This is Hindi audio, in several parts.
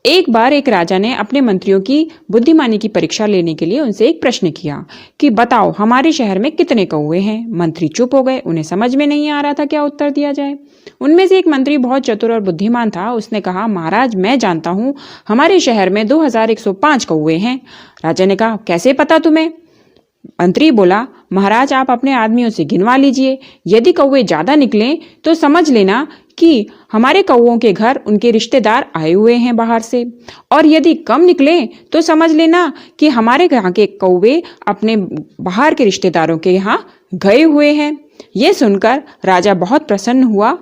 एक बार एक राजा ने अपने मंत्रियों की बुद्धिमानी की परीक्षा लेने के लिए उनसे एक प्रश्न किया कि बताओ हमारे शहर में कितने कौवे हैं। मंत्री चुप हो गए, उन्हें समझ में नहीं आ रहा था क्या उत्तर दिया जाए। उनमें से एक मंत्री बहुत चतुर और बुद्धिमान था। उसने कहा, महाराज मैं जानता हूँ, हमारे शहर में 2105 कौवे हैं। राजा ने कहा, कैसे पता तुम्हें? मंत्री बोला, महाराज आप अपने आदमियों से गिनवा लीजिए, यदि कौवे ज्यादा निकलें तो समझ लेना कि हमारे कौवों के घर उनके रिश्तेदार आए हुए हैं बाहर से, और यदि कम निकले तो समझ लेना कि हमारे यहाँ के कौवे अपने बाहर के रिश्तेदारों के यहाँ गए हुए हैं। ये सुनकर राजा बहुत प्रसन्न हुआ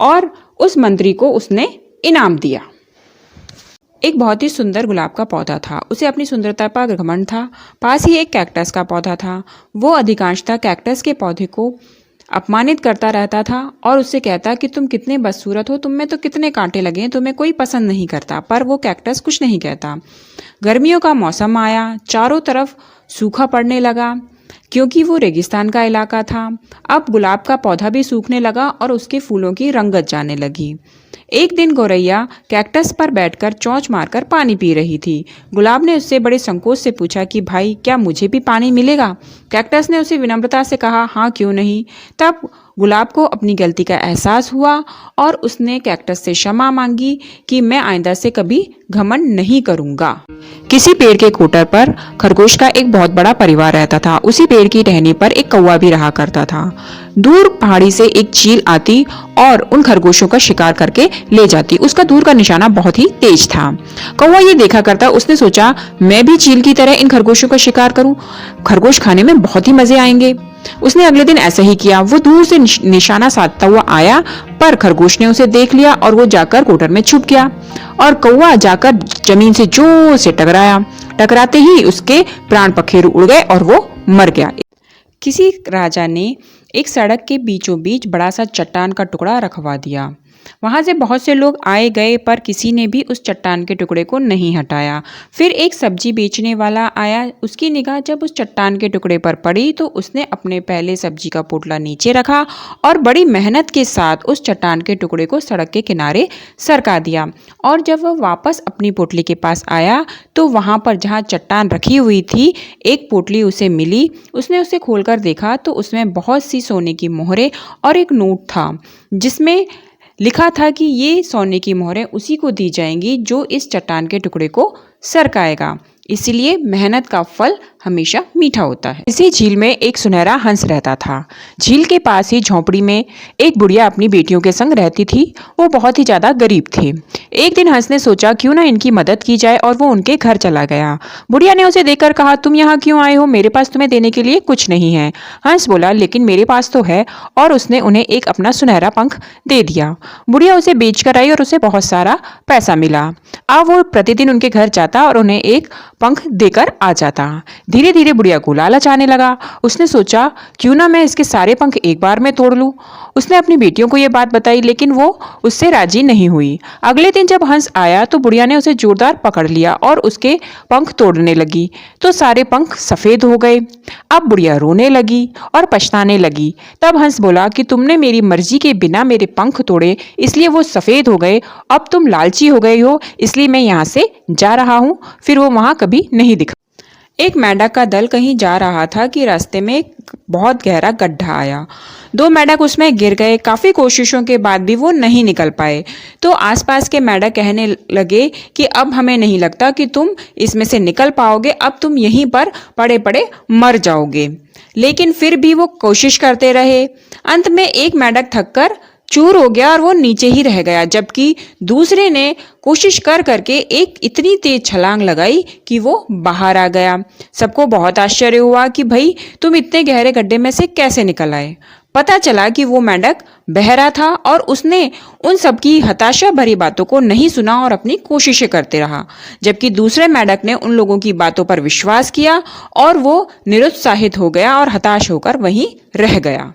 और उस मंत्री को उसने इनाम दिया। एक बहुत ही सुंदर गुलाब का पौधा था। उसे अपनी सुंदरता पर घमंड था। पास ही एक कैक्टस का पौधा था। वो अधिकांशतः कैक्टस के पौधे को अपमानित करता रहता था और उससे कहता कि तुम कितने बदसूरत हो, तुम में तो कितने कांटे लगे हैं, तुम्हें कोई पसंद नहीं करता। पर वो कैक्टस कुछ नहीं कहता। गर्मियों का मौसम आया, चारों तरफ सूखा पड़ने लगा क्योंकि वो रेगिस्तान का इलाका था। अब गुलाब का पौधा भी सूखने लगा और उसके फूलों की रंगत जाने लगी। एक दिन गौरैया कैक्टस पर बैठकर चोंच मारकर पानी पी रही थी। गुलाब ने उससे बड़े संकोच से पूछा कि भाई क्या मुझे भी पानी मिलेगा? कैक्टस ने उसे विनम्रता से कहा, हाँ क्यों नहीं। तब गुलाब को अपनी गलती का एहसास हुआ और उसने कैक्टस से क्षमा मांगी कि मैं आइंदा से कभी घमंड नहीं करूंगा। किसी पेड़ के कोटर पर खरगोश का एक बहुत बड़ा परिवार रहता था। उसी पेड़ की टहनी पर एक कौवा भी रहा करता था। दूर पहाड़ी से एक चील आती और उन खरगोशों का शिकार करके ले जाती। उसका दूर का निशाना बहुत ही तेज था। कौवा ये देखा करता। उसने सोचा, मैं भी चील की तरह इन खरगोशों का शिकार करूं, खरगोश खाने में बहुत ही मजे आएंगे। उसने अगले दिन ऐसा ही किया। वो दूर से निशाना साधता हुआ आया, पर खरगोश ने उसे देख लिया और वो जाकर कोटर में छुप गया और कौवा जाकर जमीन से जोर से टकराया। टकराते ही उसके प्राण पखेरु उड़ गए और वो मर गया। किसी राजा ने एक सड़क के बीचों बीच बड़ा सा चट्टान का टुकड़ा रखवा दिया। वहां से बहुत से लोग आए गए, पर किसी ने भी उस चट्टान के टुकड़े को नहीं हटाया। फिर एक सब्जी बेचने वाला आया। उसकी निगाह जब उस चट्टान के टुकड़े पर पड़ी तो उसने अपने पहले सब्जी का पोटला नीचे रखा और बड़ी मेहनत के साथ उस चट्टान के टुकड़े को सड़क के किनारे सरका दिया। और जब वह वापस अपनी पोटली के पास आया तो वहां पर जहां चट्टान रखी हुई थी, एक पोटली उसे मिली। उसने उसे खोलकर देखा तो उसमें बहुत सी सोने की मोहरें और एक नोट था जिसमें लिखा था कि ये सोने की मोहरें उसी को दी जाएंगी जो इस चट्टान के टुकड़े को सरकाएगा। इसीलिए मेहनत का फल हमेशा मीठा होता है। इसी झील में एक सुनहरा हंस रहता था। झील के पास ही झोंपड़ी में एक बुढ़िया अपनी बेटियों के संग रहती थी। वो बहुत ही ज्यादा गरीब थे। एक दिन हंस ने सोचा क्यों ना इनकी मदद की जाए और वो उनके घर चला गया। बुढ़िया ने उसे देखकर कहा, तुम यहाँ क्यों आए हो? मेरे पास तुम्हें देने के लिए कुछ नहीं है। हंस बोला, लेकिन मेरे पास तो है, और उसने उन्हें एक अपना सुनहरा पंख दे दिया। बुढ़िया उसे बेचकर आई और उसे बहुत सारा पैसा मिला। अब वो प्रतिदिन उनके घर जाता और उन्हें एक पंख देकर आ जाता। धीरे धीरे बुढ़िया को लालच आने लगा। उसने सोचा क्यों ना मैं इसके सारे पंख एक बार में तोड़ लूं। उसने अपनी बेटियों को यह बात बताई, लेकिन वो उससे राजी नहीं हुई। अगले दिन जब हंस आया तो बुढ़िया ने उसे जोरदार पकड़ लिया और उसके पंख तोड़ने लगी तो सारे पंख सफेद हो गए। अब बुढ़िया रोने लगी और पछताने लगी। तब हंस बोला कि तुमने मेरी मर्जी के बिना मेरे पंख तोड़े, इसलिए वो सफेद हो गए। अब तुम लालची हो गए हो, इसलिए मैं यहाँ से जा रहा हूँ। फिर वो वहां कभी नहीं दिखा। एक मेंढक का दल कहीं जा रहा था कि रास्ते में एक बहुत गहरा गड्ढा आया। दो मेंढक उसमें गिर गए। काफी कोशिशों के बाद भी वो नहीं निकल पाए। तो आसपास के मेंढक कहने लगे कि अब हमें नहीं लगता कि तुम इसमें से निकल पाओगे, अब तुम यहीं पर पड़े पड़े मर जाओगे। लेकिन फिर भी वो कोशिश करते रहे। अंत में एक मेंढक थककर चूर हो गया और वो नीचे ही रह गया, जबकि दूसरे ने कोशिश कर करके एक इतनी तेज छलांग लगाई कि वो बाहर आ गया। सबको बहुत आश्चर्य हुआ कि भाई तुम इतने गहरे गड्ढे में से कैसे निकल आए। पता चला कि वो मेंढक बहरा था और उसने उन सबकी हताशा भरी बातों को नहीं सुना और अपनी कोशिशें करते रहा, जबकि दूसरे मेंढक ने उन लोगों की बातों पर विश्वास किया और वो निरुत्साहित हो गया और हताश होकर वहीं रह गया।